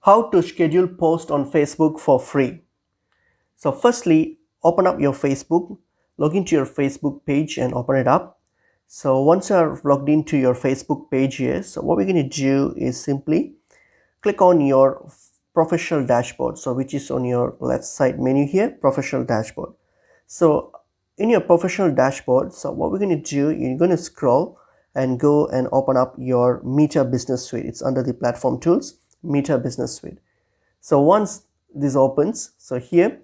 How to schedule post on Facebook for free. So firstly, open up your Facebook, log into your Facebook page and open it up. So once you're logged into your Facebook page here, so what we're going to do is simply click on your professional dashboard, so which is on your left side menu here, professional dashboard. So in your professional dashboard, so what we're going to do, you're going to scroll and go and open up your Meta Business Suite. It's under the platform tools, Meta Business Suite. So once this opens, so here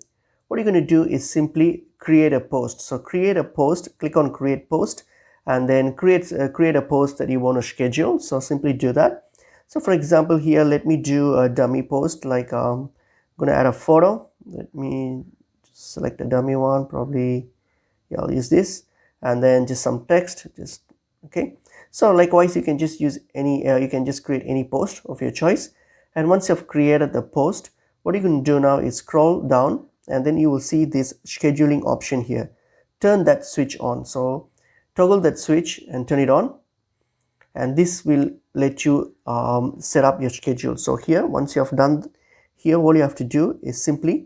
what you're going to do is simply create a post. So create a post, click on create post, and then create a post that you want to schedule. So simply do that. So for example, here let me do a dummy post, like I'm going to add a photo. Let me select a dummy one, probably. Yeah, I'll use this, and then just some text, just okay. So likewise, you can just use any you can just create any post of your choice. And once you've created the post, what you can do now is scroll down, and then you will see this scheduling option here. Turn that switch on. So toggle that switch and turn it on, and this will let you set up your schedule. So here, once you have done here, all you have to do is simply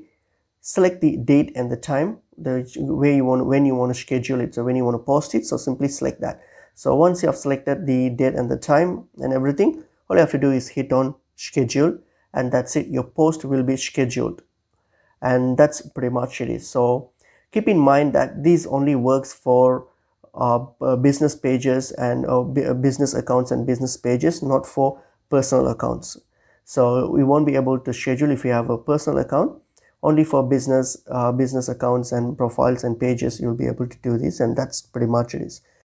select the date and the time, when you want to schedule it, so when you want to post it. So simply select that. So once you have selected the date and the time and everything, all you have to do is hit on schedule, and that's it. Your post will be scheduled, and that's pretty much it. So keep in mind that this only works for business pages and business accounts and business pages, not for personal accounts. So we won't be able to schedule if you have a personal account. Only for business accounts and profiles and pages you'll be able to do this, and that's pretty much it is.